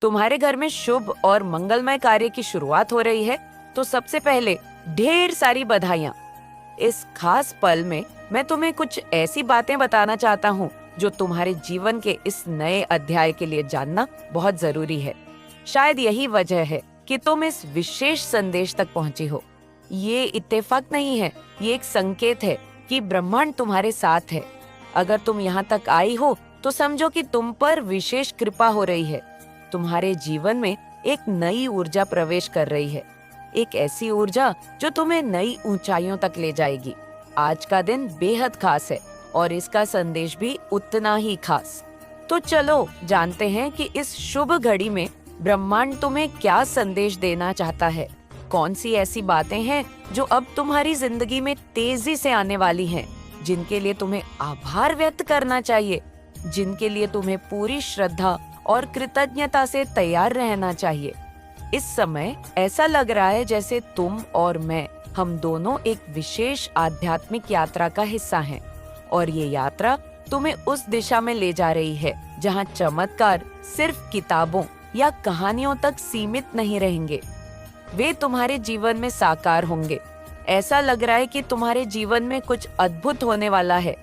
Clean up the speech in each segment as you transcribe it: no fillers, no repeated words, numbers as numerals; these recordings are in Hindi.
तुम्हारे घर में शुभ और मंगलमय कार्य की शुरुआत हो रही है, तो सबसे पहले ढेर सारी बधाइयाँ। इस खास पल में मैं तुम्हें कुछ ऐसी बातें बताना चाहता हूँ जो तुम्हारे जीवन के इस नए अध्याय के लिए जानना बहुत जरूरी है। शायद यही वजह है कि तुम इस विशेष संदेश तक पहुंची हो। ये इत्तेफाक नहीं है, ये एक संकेत है कि ब्रह्मांड तुम्हारे साथ है। अगर तुम यहाँ तक आई हो तो समझो कि तुम पर विशेष कृपा हो रही है। तुम्हारे जीवन में एक नई ऊर्जा प्रवेश कर रही है, एक ऐसी ऊर्जा जो तुम्हें नई ऊंचाइयों तक ले जाएगी। आज का दिन बेहद खास है और इसका संदेश भी उतना ही खास। तो चलो जानते हैं कि इस शुभ घड़ी में ब्रह्मांड तुम्हें क्या संदेश देना चाहता है। कौन सी ऐसी बातें हैं जो अब तुम्हारी जिंदगी में तेजी से आने वाली हैं, जिनके लिए तुम्हें आभार व्यक्त करना चाहिए, जिनके लिए तुम्हें पूरी श्रद्धा और कृतज्ञता से तैयार रहना चाहिए। इस समय ऐसा लग रहा है जैसे तुम और मैं, हम दोनों एक विशेष आध्यात्मिक यात्रा का हिस्सा हैं और ये यात्रा तुम्हें उस दिशा में ले जा रही है जहाँ चमत्कार सिर्फ किताबों या कहानियों तक सीमित नहीं रहेंगे, वे तुम्हारे जीवन में साकार होंगे। ऐसा लग रहा है कि तुम्हारे जीवन में कुछ अद्भुत होने वाला है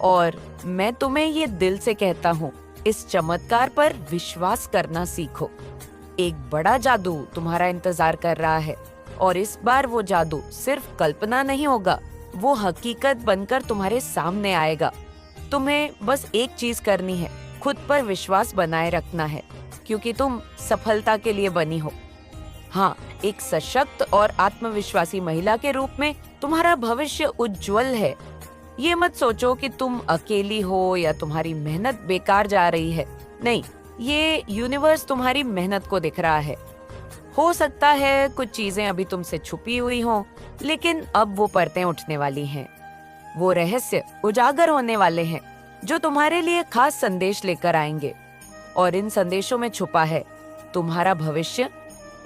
और मैं तुम्हें ये दिल से कहता हूँ, इस चमत्कार पर विश्वास करना सीखो। एक बड़ा जादू तुम्हारा इंतजार कर रहा है और इस बार वो जादू सिर्फ कल्पना नहीं होगा, वो हकीकत बनकर तुम्हारे सामने आएगा। तुम्हें बस एक चीज करनी है, खुद पर विश्वास बनाए रखना है, क्योंकि तुम सफलता के लिए बनी हो। हाँ, एक सशक्त और आत्मविश्वासी महिला के रूप में तुम्हारा भविष्य उज्जवल है। ये मत सोचो कि तुम अकेली हो या तुम्हारी मेहनत बेकार जा रही है। नहीं, ये यूनिवर्स तुम्हारी मेहनत को दिख रहा है। हो सकता है कुछ चीजें अभी तुमसे छुपी हुई हों, लेकिन अब वो परतें उठने वाली हैं। वो रहस्य उजागर होने वाले हैं जो तुम्हारे लिए खास संदेश लेकर आएंगे। और इन संदेशों में छुपा है तुम्हारा भविष्य,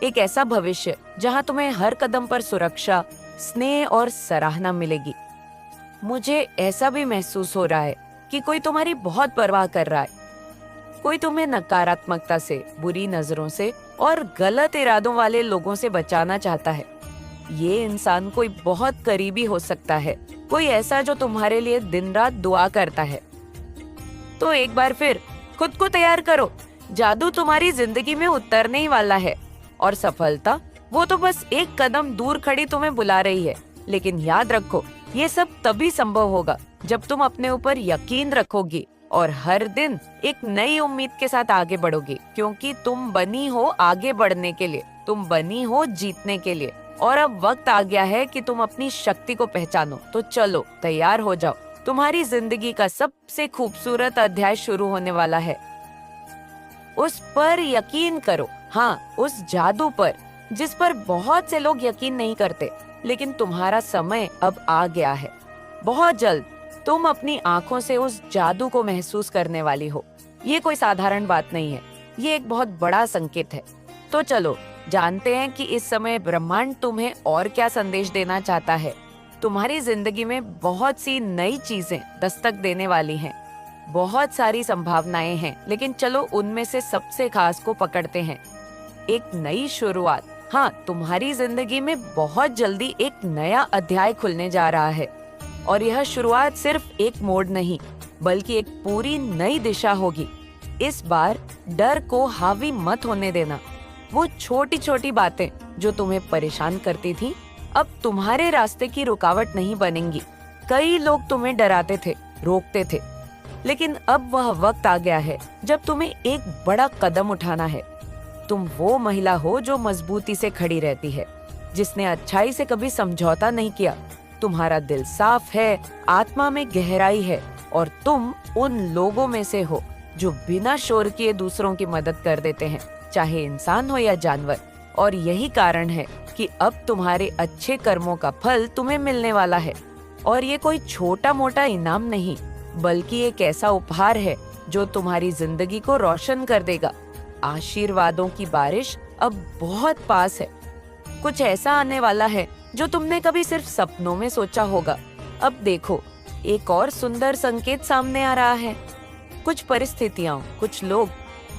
एक ऐसा भविष्य जहां तुम्हें हर कदम पर सुरक्षा, स्नेह और सराहना मिलेगी। मुझे ऐसा भी महसूस हो रहा है कि कोई तुम्हारी बहुत परवाह कर रहा है। कोई तुम्हें नकारात्मकता से, बुरी नजरों से और गलत इरादों वाले लोगों से बचाना चाहता है। ये इंसान कोई बहुत करीबी हो सकता है, कोई ऐसा जो तुम्हारे लिए दिन रात दुआ करता है। तो एक बार फिर खुद को तैयार करो, जादू तुम्हारी जिंदगी में उतरने ही वाला है और सफलता वो तो बस एक कदम दूर खड़ी तुम्हें बुला रही है। लेकिन याद रखो, ये सब तभी संभव होगा जब तुम अपने ऊपर यकीन रखोगी और हर दिन एक नई उम्मीद के साथ आगे बढ़ोगी, क्योंकि तुम बनी हो आगे बढ़ने के लिए, तुम बनी हो जीतने के लिए। और अब वक्त आ गया है कि तुम अपनी शक्ति को पहचानो। तो चलो तैयार हो जाओ, तुम्हारी जिंदगी का सबसे खूबसूरत अध्याय शुरू होने वाला है। उस पर यकीन करो, हाँ, उस जादू पर जिस पर बहुत से लोग यकीन नहीं करते। लेकिन तुम्हारा समय अब आ गया है। बहुत जल्द तुम अपनी आंखों से उस जादू को महसूस करने वाली हो। ये कोई साधारण बात नहीं है, ये एक बहुत बड़ा संकेत है। तो चलो जानते हैं कि इस समय ब्रह्मांड तुम्हें और क्या संदेश देना चाहता है। तुम्हारी जिंदगी में बहुत सी नई चीजें दस्तक देने वाली हैं, बहुत सारी संभावनाएं हैं, लेकिन चलो उनमें से सबसे खास को पकड़ते हैं। एक नई शुरुआत। हाँ, तुम्हारी जिंदगी में बहुत जल्दी एक नया अध्याय खुलने जा रहा है और यह शुरुआत सिर्फ एक मोड़ नहीं, बल्कि एक पूरी नई दिशा होगी। इस बार डर को हावी मत होने देना। वो छोटी छोटी बातें जो तुम्हें परेशान करती थी, अब तुम्हारे रास्ते की रुकावट नहीं बनेंगी। कई लोग तुम्हें डराते थे, रोकते थे, लेकिन अब वह वक्त आ गया है जब तुम्हें एक बड़ा कदम उठाना है। तुम वो महिला हो जो मजबूती से खड़ी रहती है, जिसने अच्छाई से कभी समझौता नहीं किया। तुम्हारा दिल साफ है, आत्मा में गहराई है और तुम उन लोगों में से हो जो बिना शोर किए दूसरों की मदद कर देते हैं, चाहे इंसान हो या जानवर। और यही कारण है कि अब तुम्हारे अच्छे कर्मों का फल तुम्हें मिलने वाला है। और ये कोई छोटा मोटा इनाम नहीं, बल्कि एक ऐसा उपहार है जो तुम्हारी जिंदगी को रोशन कर देगा। आशीर्वादों की बारिश अब बहुत पास है। कुछ ऐसा आने वाला है जो तुमने कभी सिर्फ सपनों में सोचा होगा। अब देखो, एक और सुंदर संकेत सामने आ रहा है। कुछ परिस्थितियां, कुछ लोग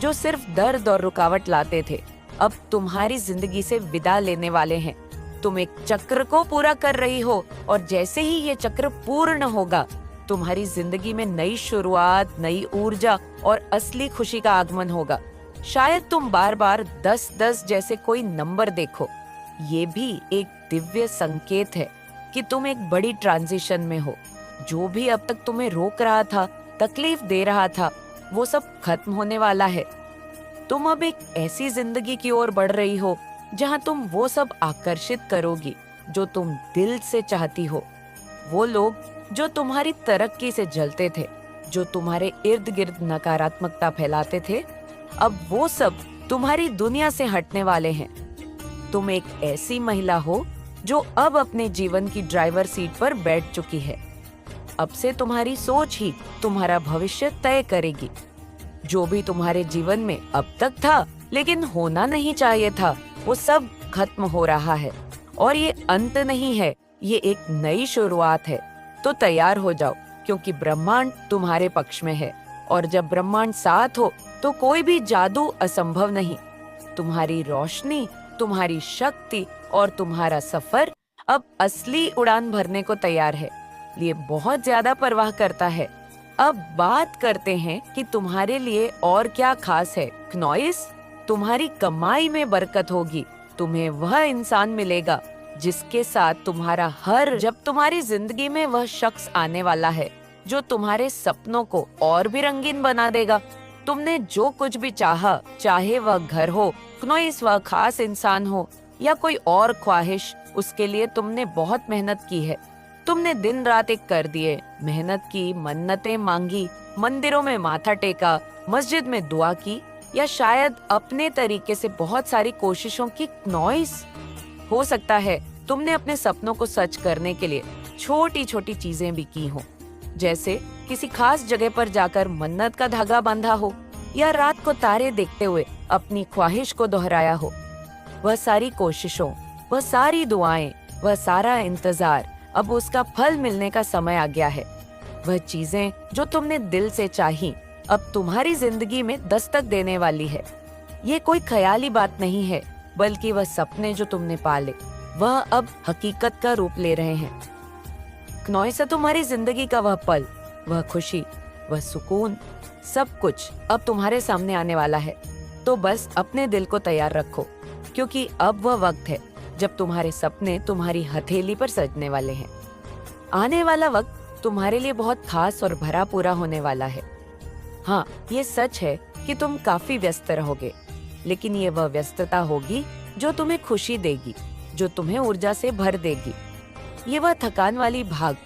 जो सिर्फ दर्द और रुकावट लाते थे, अब तुम्हारी जिंदगी से विदा लेने वाले हैं। तुम एक चक्र को पूरा कर रही हो और जैसे ही ये चक्र पूर्ण होगा, तुम्हारी जिंदगी में नई शुरुआत, नई ऊर्जा और असली खुशी का आगमन होगा। शायद तुम बार बार 10-10 जैसे कोई नंबर देखो। ये भी एक दिव्य संकेत है कि तुम एक बड़ी ट्रांजिशन में हो। जो भी अब तक तुम्हें रोक रहा था, तकलीफ दे रहा था, वो सब खत्म होने वाला है। तुम अब एक ऐसी जिंदगी की ओर बढ़ रही हो जहाँ तुम वो सब आकर्षित करोगी जो तुम दिल से चाहती हो। वो लोग जो तुम्हारी तरक्की से जलते थे, जो तुम्हारे इर्द गिर्द नकारात्मकता फैलाते थे, अब वो सब तुम्हारी दुनिया से हटने वाले हैं। तुम एक ऐसी महिला हो जो अब अपने जीवन की ड्राइवर सीट पर बैठ चुकी है। अब से तुम्हारी सोच ही तुम्हारा भविष्य तय करेगी। जो भी तुम्हारे जीवन में अब तक था लेकिन होना नहीं चाहिए था, वो सब खत्म हो रहा है। और ये अंत नहीं है, ये एक नई शुरुआत है। तो तैयार हो जाओ, क्योंकि ब्रह्मांड तुम्हारे पक्ष में है। और जब ब्रह्मांड साथ हो तो कोई भी जादू असंभव नहीं। तुम्हारी रोशनी, तुम्हारी शक्ति और तुम्हारा सफर अब असली उड़ान भरने को तैयार है। ये बहुत ज्यादा परवाह करता है। अब बात करते हैं कि तुम्हारे लिए और क्या खास है। क्नॉइस, तुम्हारी कमाई में बरकत होगी। तुम्हें वह इंसान मिलेगा जिसके साथ जब तुम्हारी जिंदगी में वह शख्स आने वाला है जो तुम्हारे सपनों को और भी रंगीन बना देगा। तुमने जो कुछ भी चाहा, चाहे वह घर हो, क्नॉइस वह खास इंसान हो या कोई और ख्वाहिश, उसके लिए तुमने बहुत मेहनत की है। तुमने दिन रात एक कर दिए, मेहनत की, मन्नतें मांगी, मंदिरों में माथा टेका, मस्जिद में दुआ की, या शायद अपने तरीके से बहुत सारी कोशिशों की। नॉइस, हो सकता है तुमने अपने सपनों को सच करने के लिए छोटी छोटी चीजें भी की हो, जैसे किसी खास जगह पर जाकर मन्नत का धागा बांधा हो या रात को तारे देखते हुए अपनी ख्वाहिश को दोहराया हो। वह सारी कोशिशों, वह सारी दुआएं, वह सारा इंतजार, अब उसका फल मिलने का समय आ गया है। वह चीजें जो तुमने दिल से चाही, अब तुम्हारी जिंदगी में दस्तक देने वाली है। ये कोई ख्याली बात नहीं है, बल्कि वह सपने जो तुमने पाले, वह अब हकीकत का रूप ले रहे हैं। क्नॉइस, तुम्हारी जिंदगी का वह पल, वह खुशी, वह सुकून, सब कुछ अब तुम्हारे सामने आने वाला है। तो बस अपने दिल को तैयार रखो, क्योंकि अब वह वक्त है जब तुम्हारे सपने तुम्हारी हथेली पर सजने वाले हैं। आने वाला वक्त तुम्हारे लिए बहुत खास और भरा पूरा होने वाला है। हाँ, ये सच है कि तुम काफी व्यस्त रहोगे, लेकिन ये वह व्यस्तता होगी जो तुम्हें खुशी देगी, जो तुम्हें ऊर्जा से भर देगी। ये वह थकान वाली भाग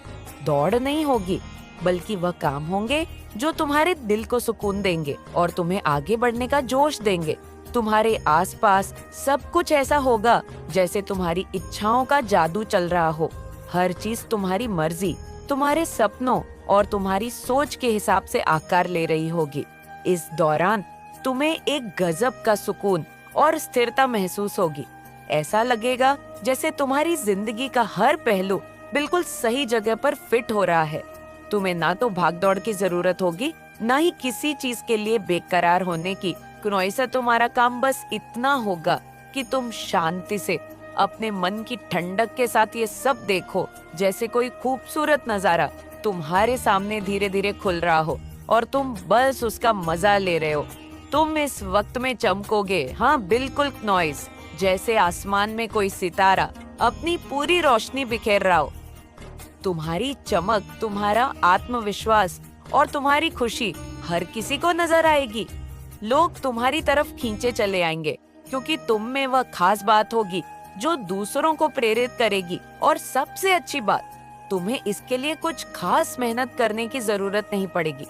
दौड़ नहीं होगी, बल्कि वह काम होंगे जो तुम्हारे दिल को सुकून देंगे और तुम्हें आगे बढ़ने का जोश देंगे। तुम्हारे आसपास सब कुछ ऐसा होगा जैसे तुम्हारी इच्छाओं का जादू चल रहा हो। हर चीज तुम्हारी मर्जी, तुम्हारे सपनों और तुम्हारी सोच के हिसाब से आकार ले रही होगी। इस दौरान तुम्हें एक गजब का सुकून और स्थिरता महसूस होगी। ऐसा लगेगा जैसे तुम्हारी जिंदगी का हर पहलू बिल्कुल सही जगह पर फिट हो रहा है। तुम्हें ना तो भागदौड़ की जरूरत होगी, ना ही किसी चीज के लिए बेकरार होने की। क्नॉइसा, तुम्हारा काम बस इतना होगा कि तुम शांति से अपने मन की ठंडक के साथ ये सब देखो, जैसे कोई खूबसूरत नजारा तुम्हारे सामने धीरे धीरे खुल रहा हो और तुम बस उसका मजा ले रहे हो। तुम इस वक्त में चमकोगे, हाँ बिल्कुल क्नॉइस, जैसे आसमान में कोई सितारा अपनी पूरी रोशनी बिखेर रहा हो। तुम्हारी चमक, तुम्हारा आत्मविश्वास और तुम्हारी खुशी हर किसी को नजर आएगी। लोग तुम्हारी तरफ खींचे चले आएंगे, क्योंकि तुम में वह खास बात होगी जो दूसरों को प्रेरित करेगी। और सबसे अच्छी बात, तुम्हें इसके लिए कुछ खास मेहनत करने की जरूरत नहीं पड़ेगी।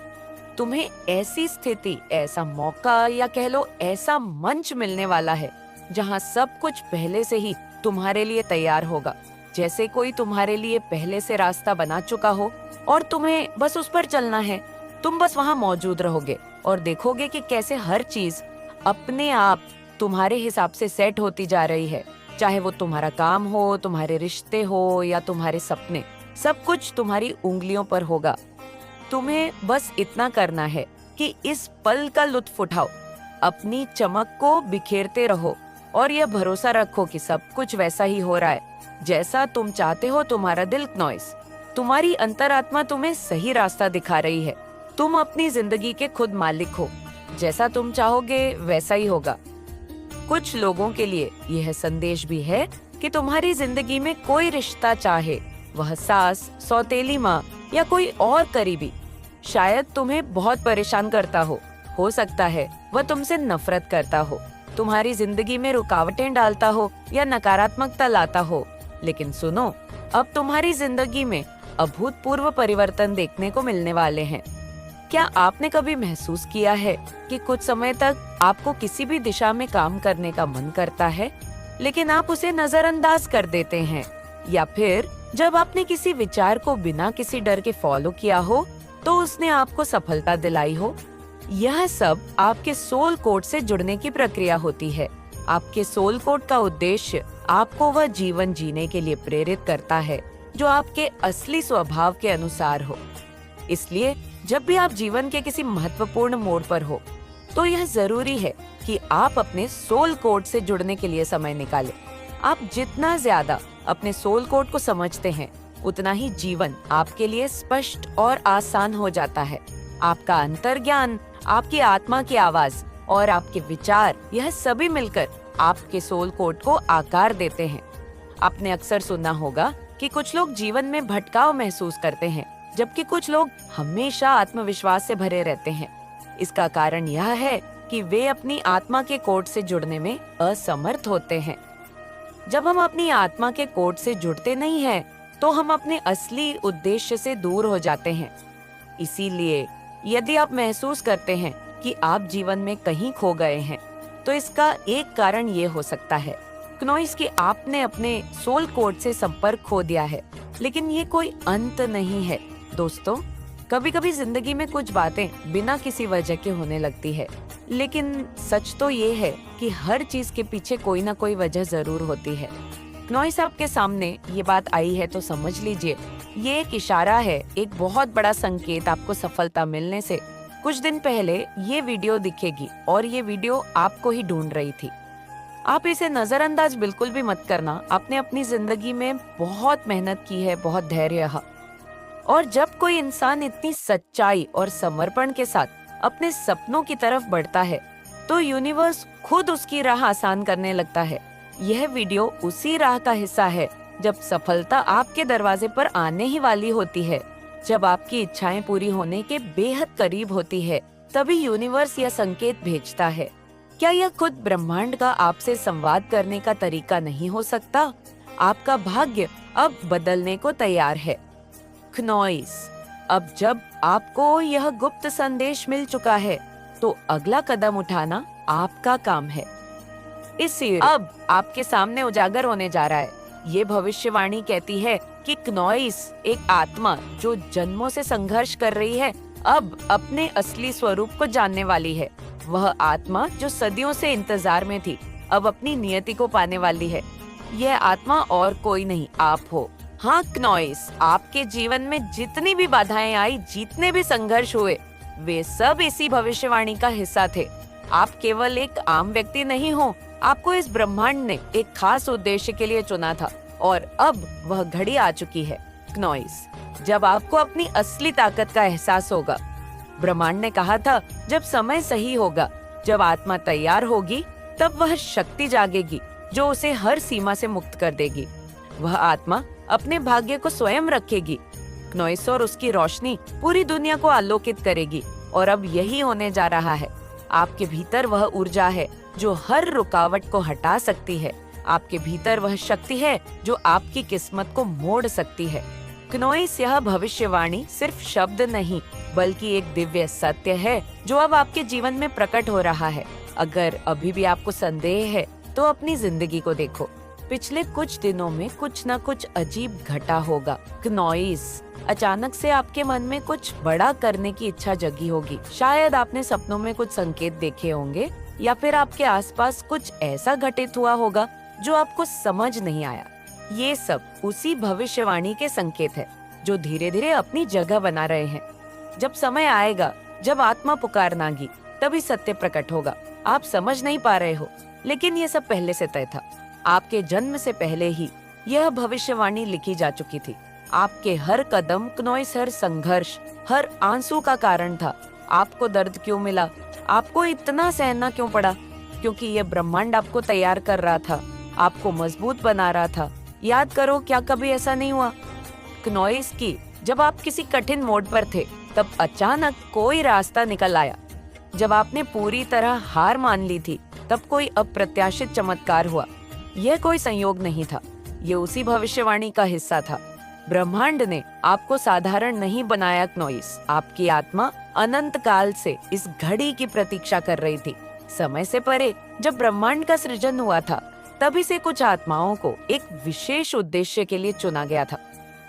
तुम्हें ऐसी स्थिति, ऐसा मौका या कह लो ऐसा मंच मिलने वाला है जहां सब कुछ पहले से ही तुम्हारे लिए तैयार होगा, जैसे कोई तुम्हारे लिए पहले से रास्ता बना चुका हो और तुम्हें बस उस पर चलना है। तुम बस वहां मौजूद रहोगे और देखोगे कि कैसे हर चीज अपने आप तुम्हारे हिसाब से सेट होती जा रही है। चाहे वो तुम्हारा काम हो, तुम्हारे रिश्ते हो या तुम्हारे सपने, सब कुछ तुम्हारी उंगलियों पर होगा। तुम्हें बस इतना करना है कि इस पल का लुत्फ उठाओ। अपनी चमक को बिखेरते रहो और यह भरोसा रखो कि सब कुछ वैसा ही हो रहा है जैसा तुम चाहते हो। तुम्हारा दिल नॉइस, तुम्हारी अंतरात्मा तुम्हें सही रास्ता दिखा रही है। तुम अपनी जिंदगी के खुद मालिक हो। जैसा तुम चाहोगे वैसा ही होगा। कुछ लोगों के लिए यह संदेश भी है कि तुम्हारी जिंदगी में कोई रिश्ता, चाहे वह सास, सौतेली माँ या कोई और करीबी, शायद तुम्हें बहुत परेशान करता हो सकता है वह तुमसे नफरत करता हो, तुम्हारी जिंदगी में रुकावटें डालता हो या नकारात्मकता लाता हो। लेकिन सुनो, अब तुम्हारी जिंदगी में अभूतपूर्व परिवर्तन देखने को मिलने वाले हैं। क्या आपने कभी महसूस किया है कि कुछ समय तक आपको किसी भी दिशा में काम करने का मन करता है, लेकिन आप उसे नजरअंदाज कर देते हैं? या फिर जब आपने किसी विचार को बिना किसी डर के फॉलो किया हो तो उसने आपको सफलता दिलाई हो? यह सब आपके सोल कोड से जुड़ने की प्रक्रिया होती है। आपके सोल कोड का उद्देश्य आपको वह जीवन जीने के लिए प्रेरित करता है जो आपके असली स्वभाव के अनुसार हो। इसलिए जब भी आप जीवन के किसी महत्वपूर्ण मोड़ पर हो तो यह जरूरी है कि आप अपने सोल कोड से जुड़ने के लिए समय निकालें। आप जितना ज्यादा अपने सोल कोड को समझते हैं उतना ही जीवन आपके लिए स्पष्ट और आसान हो जाता है। आपका अंतर्ज्ञान, आपकी आत्मा की आवाज और आपके विचार, यह सभी मिलकर आपके सोल कोड को आकार देते हैं। आपने अक्सर सुना होगा कि कुछ लोग जीवन में भटकाव महसूस करते हैं, जबकि कुछ लोग हमेशा आत्मविश्वास से भरे रहते हैं। इसका कारण यह है कि वे अपनी आत्मा के कोड से जुड़ने में असमर्थ होते हैं। जब हम अपनी आत्मा के कोड से जुड़ते नहीं हैं, तो हम अपने असली उद्देश्य से दूर हो जाते हैं। इसीलिए यदि आप महसूस करते हैं कि आप जीवन में कहीं खो गए हैं, तो इसका एक कारण ये हो सकता है क्नोइस कि आपने अपने सोल कोड से संपर्क खो दिया है। लेकिन ये कोई अंत नहीं है दोस्तों। कभी कभी जिंदगी में कुछ बातें बिना किसी वजह के होने लगती है, लेकिन सच तो ये है कि हर चीज के पीछे कोई ना कोई वजह जरूर होती है। क्नोइस आपके सामने ये बात आई है तो समझ लीजिए, ये एक इशारा है, एक बहुत बड़ा संकेत आपको सफलता मिलने से। कुछ दिन पहले ये वीडियो दिखेगी और ये वीडियो आपको ही ढूंढ रही थी। आप इसे नजरअंदाज बिल्कुल भी मत करना। आपने अपनी जिंदगी में बहुत मेहनत की है, बहुत धैर्य है, और जब कोई इंसान इतनी सच्चाई और समर्पण के साथ अपने सपनों की तरफ बढ़ता है तो यूनिवर्स खुद उसकी राह आसान करने लगता है। यह वीडियो उसी राह का हिस्सा है जब सफलता आपके दरवाजे पर आने ही वाली होती है, जब आपकी इच्छाएं पूरी होने के बेहद करीब होती है, तभी यूनिवर्स यह संकेत भेजता है। क्या यह खुद ब्रह्मांड का आपसे संवाद करने का तरीका नहीं हो सकता? आपका भाग्य अब बदलने को तैयार है। क्नोइस, अब जब आपको यह गुप्त संदेश मिल चुका है तो अगला कदम उठाना आपका काम है। इससे अब आपके सामने उजागर होने जा रहा है। ये भविष्यवाणी कहती है कि क्नोइस, एक आत्मा जो जन्मों से संघर्ष कर रही है, अब अपने असली स्वरूप को जानने वाली है। वह आत्मा जो सदियों से इंतजार में थी, अब अपनी नियति को पाने वाली है। यह आत्मा और कोई नहीं, आप हो। हाँ क्नोइस, आपके जीवन में जितनी भी बाधाएं आई, जितने भी संघर्ष हुए, वे सब इसी भविष्यवाणी का हिस्सा थे। आप केवल एक आम व्यक्ति नहीं हो, आपको इस ब्रह्मांड ने एक खास उद्देश्य के लिए चुना था और अब वह घड़ी आ चुकी है क्नोइस, जब आपको अपनी असली ताकत का एहसास होगा। ब्रह्मांड ने कहा था, जब समय सही होगा, जब आत्मा तैयार होगी, तब वह शक्ति जागेगी जो उसे हर सीमा से मुक्त कर देगी। वह आत्मा अपने भाग्य को स्वयं रखेगी क्नोइस, और उसकी रोशनी पूरी दुनिया को आलोकित करेगी। और अब यही होने जा रहा है। आपके भीतर वह ऊर्जा है जो हर रुकावट को हटा सकती है। आपके भीतर वह शक्ति है जो आपकी किस्मत को मोड़ सकती है। क्नोइस, यह भविष्यवाणी सिर्फ शब्द नहीं, बल्कि एक दिव्य सत्य है जो अब आपके जीवन में प्रकट हो रहा है। अगर अभी भी आपको संदेह है तो अपनी जिंदगी को देखो। पिछले कुछ दिनों में कुछ न कुछ अजीब घटा होगा क्नोइस। अचानक से आपके मन में कुछ बड़ा करने की इच्छा जगी होगी। शायद आपने सपनों में कुछ संकेत देखे होंगे, या फिर आपके आसपास कुछ ऐसा घटित हुआ होगा जो आपको समझ नहीं आया। ये सब उसी भविष्यवाणी के संकेत है जो धीरे धीरे अपनी जगह बना रहे हैं। जब समय आएगा, जब आत्मा पुकारनागी, तभी सत्य प्रकट होगा। आप समझ नहीं पा रहे हो, लेकिन ये सब पहले से तय था। आपके जन्म से पहले ही यह भविष्यवाणी लिखी जा चुकी थी। आपके हर कदम, क्नोइस, हर संघर्ष, हर आंसू का कारण था। आपको दर्द क्यों मिला, आपको इतना सहना क्यों पड़ा? क्योंकि ये ब्रह्मांड आपको तैयार कर रहा था, आपको मजबूत बना रहा था। याद करो, क्या कभी ऐसा नहीं हुआ क्नोइस की जब आप किसी कठिन मोड़ पर थे, तब अचानक कोई रास्ता निकल आया। जब आपने पूरी तरह हार मान ली थी, तब कोई अप्रत्याशित चमत्कार हुआ। यह कोई संयोग नहीं था, ये उसी भविष्यवाणी का हिस्सा था। ब्रह्मांड ने आपको साधारण नहीं बनाया क्नोइस। आपकी आत्मा अनंत काल से इस घड़ी की प्रतीक्षा कर रही थी। समय से परे जब ब्रह्मांड का सृजन हुआ था, तभी से कुछ आत्माओं को एक विशेष उद्देश्य के लिए चुना गया था।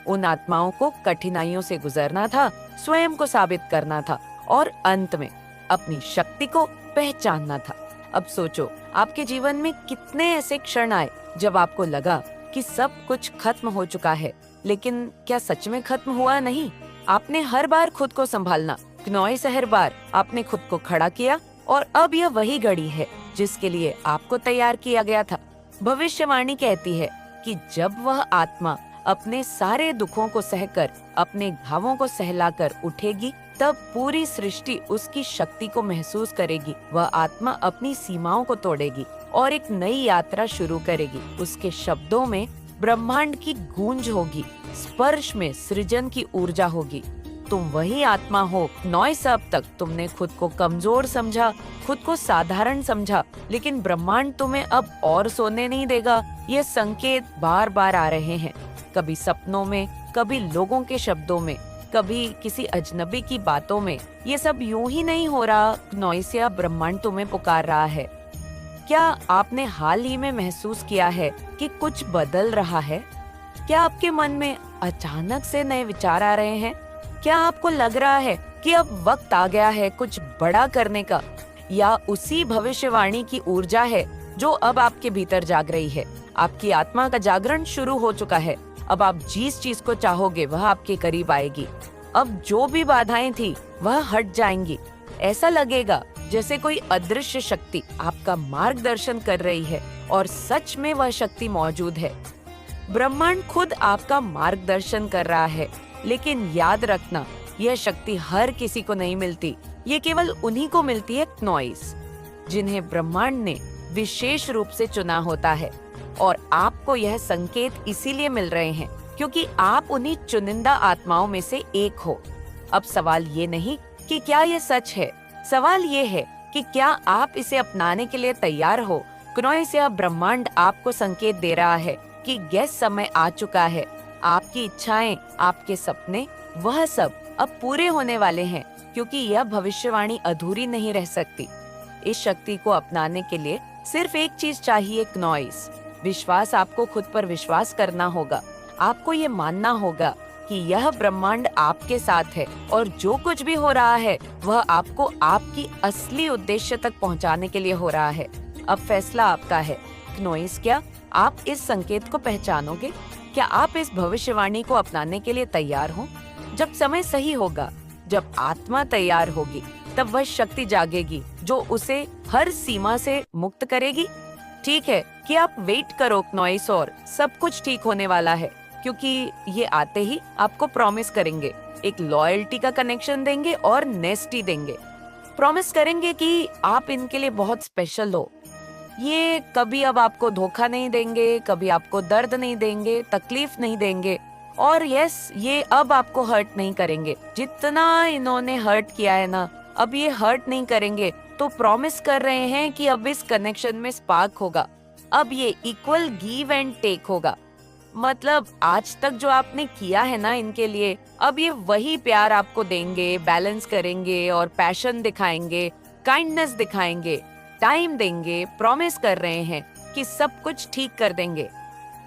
उन आत्माओं को कठिनाइयों से गुजरना था, स्वयं को साबित करना था और अंत में अपनी शक्ति को पहचानना था। अब सोचो, आपके जीवन में कितने ऐसे क्षण आए जब आपको लगा कि सब कुछ खत्म हो चुका है, लेकिन क्या सच में खत्म हुआ? नहीं। आपने हर बार खुद को संभालना, क्नोइस, हर बार आपने खुद को खड़ा किया और अब यह वही घड़ी है जिसके लिए आपको तैयार किया गया था। भविष्यवाणी कहती है कि जब वह आत्मा अपने सारे दुखों को सहकर, अपने घावों को सहलाकर उठेगी, तब पूरी सृष्टि उसकी शक्ति को महसूस करेगी। वह आत्मा अपनी सीमाओं को तोड़ेगी और एक नई यात्रा शुरू करेगी। उसके शब्दों में ब्रह्मांड की गूंज होगी, स्पर्श में सृजन की ऊर्जा होगी। तुम वही आत्मा हो क्नोइस। अब तक तुमने खुद को कमजोर समझा, खुद को साधारण समझा, लेकिन ब्रह्मांड तुम्हें अब और सोने नहीं देगा। ये संकेत बार बार आ रहे हैं, कभी सपनों में, कभी लोगों के शब्दों में, कभी किसी अजनबी की बातों में। ये सब यूं ही नहीं हो रहा। क्नोइस, या ब्रह्मांड तुम्हें पुकार रहा है। क्या आपने हाल ही में महसूस किया है कि कुछ बदल रहा है? क्या आपके मन में अचानक से नए विचार आ रहे हैं? क्या आपको लग रहा है कि अब वक्त आ गया है कुछ बड़ा करने का? या उसी भविष्यवाणी की ऊर्जा है जो अब आपके भीतर जाग रही है? आपकी आत्मा का जागरण शुरू हो चुका है। अब आप जिस चीज को चाहोगे वह आपके करीब आएगी। अब जो भी बाधाएं थी वह हट जाएंगी। ऐसा लगेगा जैसे कोई अदृश्य शक्ति आपका मार्गदर्शन कर रही है, और सच में वह शक्ति मौजूद है। ब्रह्मांड खुद आपका मार्गदर्शन कर रहा है, लेकिन याद रखना, यह शक्ति हर किसी को नहीं मिलती। ये केवल उन्हीं को मिलती है क्नोइस, जिन्हें ब्रह्मांड ने विशेष रूप से चुना होता है। और आपको यह संकेत इसीलिए मिल रहे हैं क्योंकि आप उन्हीं चुनिंदा आत्माओं में से एक हो। अब सवाल ये नहीं कि क्या ये सच है, सवाल ये है कि क्या आप इसे अपनाने के लिए तैयार हो। क्नोइस, या ब्रह्मांड आपको संकेत दे रहा है कि गैस समय आ चुका है। आपकी इच्छाएं, आपके सपने, वह सब अब पूरे होने वाले हैं, क्योंकि यह भविष्यवाणी अधूरी नहीं रह सकती। इस शक्ति को अपनाने के लिए सिर्फ एक चीज चाहिए, क्नोइस, विश्वास। आपको खुद पर विश्वास करना होगा। आपको ये मानना होगा कि यह ब्रह्मांड आपके साथ है और जो कुछ भी हो रहा है वह आपको आपकी असली उद्देश्य तक पहुंचाने के लिए हो रहा है। अब फैसला आपका है क्नोइस। क्या आप इस संकेत को पहचानोगे? क्या आप इस भविष्यवाणी को अपनाने के लिए तैयार हो? जब समय सही होगा, जब आत्मा तैयार होगी, तब वह शक्ति जागेगी जो उसे हर सीमा से मुक्त करेगी। ठीक है कि आप वेट करो क्नोइस, और सब कुछ ठीक होने वाला है, क्योंकि ये आते ही आपको प्रॉमिस करेंगे, एक लॉयल्टी का कनेक्शन देंगे और नेस्टी देंगे। प्रॉमिस करेंगे कि आप इनके लिए बहुत स्पेशल हो। ये कभी अब आपको धोखा नहीं देंगे, कभी आपको दर्द नहीं देंगे, तकलीफ नहीं देंगे, और यस, ये अब आपको हर्ट नहीं करेंगे। जितना इन्होंने हर्ट किया है ना, अब ये हर्ट नहीं करेंगे। तो प्रॉमिस कर रहे हैं कि अब इस कनेक्शन में स्पार्क होगा। अब ये इक्वल गिव एंड टेक होगा। मतलब आज तक जो आपने किया है ना इनके लिए, अब ये वही प्यार आपको देंगे, बैलेंस करेंगे और पैशन दिखाएंगे, काइंडनेस दिखाएंगे, टाइम देंगे। प्रॉमिस कर रहे हैं कि सब कुछ ठीक कर देंगे।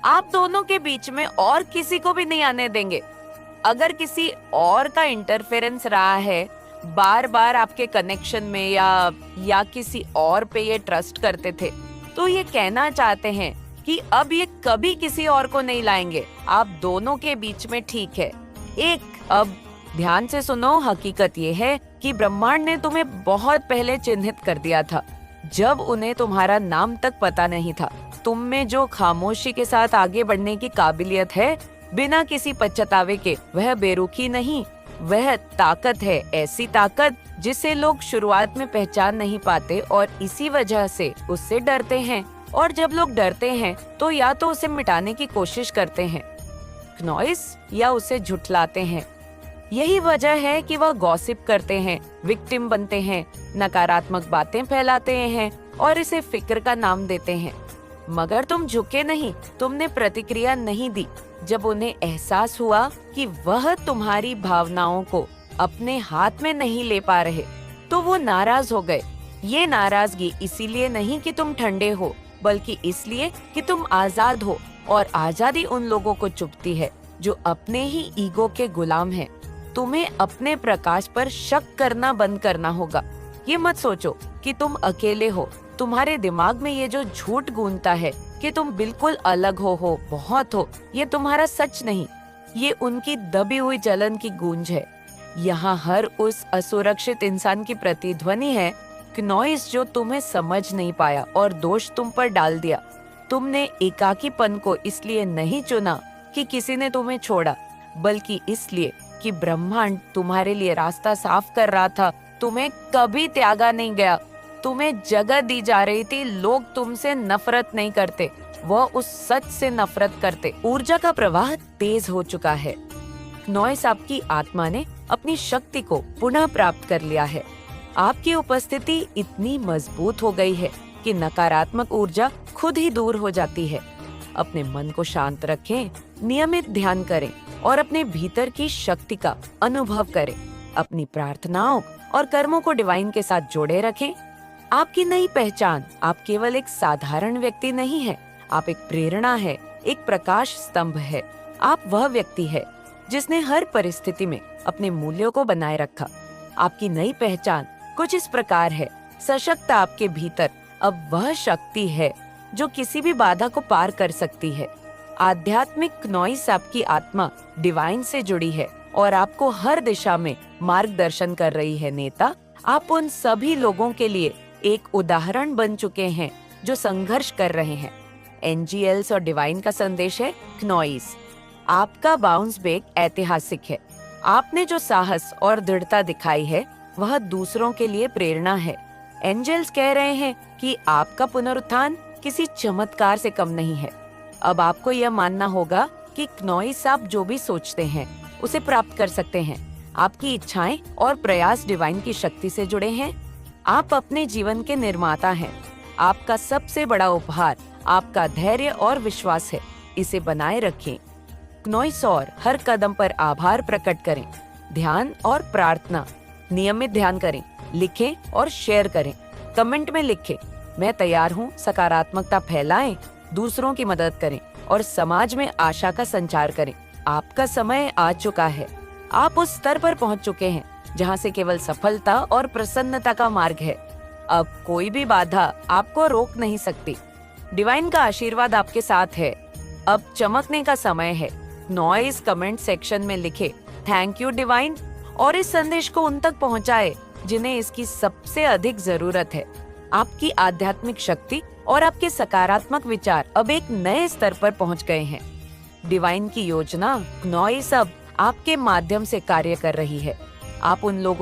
आप दोनों के बीच में और किसी को भी नहीं आने देंगे। अगर किसी और का इंटरफेरेंस रहा है बार बार आपके कनेक्शन में, या किसी और पे ये ट्रस्ट करते थे, तो ये कहना चाहते हैं कि अब ये कभी किसी और को नहीं लाएंगे। आप दोनों के बीच में ठीक है। अब ध्यान से सुनो, हकीकत ये है कि कि ब्रह्मांड ने तुम्हें बहुत पहले चिन्हित कर दिया था, जब उन्हें तुम्हारा नाम तक पता नहीं था। तुम में जो खामोशी के साथ आगे बढ़ने की काबिलियत है, बिना किसी पछतावे के, वह बेरुखी नहीं, वह ताकत है। ऐसी ताकत जिसे लोग शुरुआत में पहचान नहीं पाते और इसी वजह से उससे डरते हैं। और जब लोग डरते हैं तो या तो उसे मिटाने की कोशिश करते हैं, नॉइस, या उसे झुठलाते हैं। यही वजह है कि वह गॉसिप करते हैं, विक्टिम बनते हैं, नकारात्मक बातें फैलाते हैं और इसे फिक्र का नाम देते हैं। मगर तुम झुके नहीं, तुमने प्रतिक्रिया नहीं दी। जब उन्हें एहसास हुआ कि वह तुम्हारी भावनाओं को अपने हाथ में नहीं ले पा रहे, तो वो नाराज हो गए। ये नाराजगी इसीलिए नहीं कि तुम ठंडे हो, बल्कि इसलिए कि तुम आजाद हो। और आजादी उन लोगों को चुभती है जो अपने ही ईगो के गुलाम हैं। तुम्हें अपने प्रकाश पर शक करना बंद करना होगा। ये मत सोचो कि तुम अकेले हो। तुम्हारे दिमाग में ये जो झूठ गूंजता है कि तुम बिल्कुल अलग हो, बहुत हो, ये तुम्हारा सच नहीं, ये उनकी दबी हुई जलन की गूंज है। यहाँ हर उस असुरक्षित इंसान की प्रतिध्वनि है, नॉइस, जो तुम्हें समझ नहीं पाया और दोष तुम पर डाल दिया। तुमने एकाकीपन को इसलिए नहीं चुना कि किसी ने तुम्हें छोड़ा, बल्कि इसलिए कि ब्रह्मांड तुम्हारे लिए रास्ता साफ कर रहा था। तुम्हें कभी त्यागा नहीं गया, तुम्हें जगह दी जा रही थी। लोग तुमसे नफरत नहीं करते, वह उस सच से नफरत करते। ऊर्जा का प्रवाह तेज हो चुका है। नॉइस, आपकी आत्मा ने अपनी शक्ति को पुनः प्राप्त कर लिया है। आपकी उपस्थिति इतनी मजबूत हो गई है कि नकारात्मक ऊर्जा खुद ही दूर हो जाती है। अपने मन को शांत रखें, नियमित ध्यान करें और अपने भीतर की शक्ति का अनुभव करें। अपनी प्रार्थनाओं और कर्मों को डिवाइन के साथ जोड़े रखें। आपकी नई पहचान, आप केवल एक साधारण व्यक्ति नहीं है, आप एक प्रेरणा है, एक प्रकाश स्तंभ है। आप वह व्यक्ति है जिसने हर परिस्थिति में अपने मूल्यों को बनाए रखा। आपकी नई पहचान कुछ इस प्रकार है, सशक्त आपके भीतर अब वह शक्ति है जो किसी भी बाधा को पार कर सकती है। आध्यात्मिक नॉइस, आपकी आत्मा डिवाइन से जुड़ी है और आपको हर दिशा में मार्गदर्शन कर रही है। नेता, आप उन सभी लोगों के लिए एक उदाहरण बन चुके हैं जो संघर्ष कर रहे हैं। एनजीएल्स और डिवाइन का संदेश है, नॉइस, आपका बाउंस बैक ऐतिहासिक है। आपने जो साहस और दृढ़ता दिखाई है, वह दूसरों के लिए प्रेरणा है। एंजल्स कह रहे हैं कि आपका पुनरुत्थान किसी चमत्कार से कम नहीं है। अब आपको यह मानना होगा कि नॉइस, आप जो भी सोचते हैं उसे प्राप्त कर सकते हैं। आपकी इच्छाएं और प्रयास डिवाइन की शक्ति से जुड़े हैं। आप अपने जीवन के निर्माता हैं। आपका सबसे बड़ा उपहार आपका धैर्य और विश्वास है। इसे बनाए रखें। नॉइस, और हर कदम पर आभार प्रकट करें। ध्यान और प्रार्थना, नियमित ध्यान करें, लिखें और शेयर करें। कमेंट में लिखें, मैं तैयार हूँ। सकारात्मकता फैलाएं, दूसरों की मदद करें और समाज में आशा का संचार करें। आपका समय आ चुका है। आप उस स्तर पर पहुँच चुके हैं जहाँ से केवल सफलता और प्रसन्नता का मार्ग है। अब कोई भी बाधा आपको रोक नहीं सकती। डिवाइन का आशीर्वाद आपके साथ है। अब चमकने का समय है। नॉइस कमेंट सेक्शन में लिखे, थैंक यू डिवाइन, और इस संदेश को उन तक पहुंचाए जिन्हें इसकी सबसे अधिक जरूरत है। आपकी आध्यात्मिक शक्ति और आपके सकारात्मक विचार अब एक नए स्तर पर पहुंच गए हैं। डिवाइन की योजना नॉइस अब आपके माध्यम से कार्य कर रही है। आप उन लोगों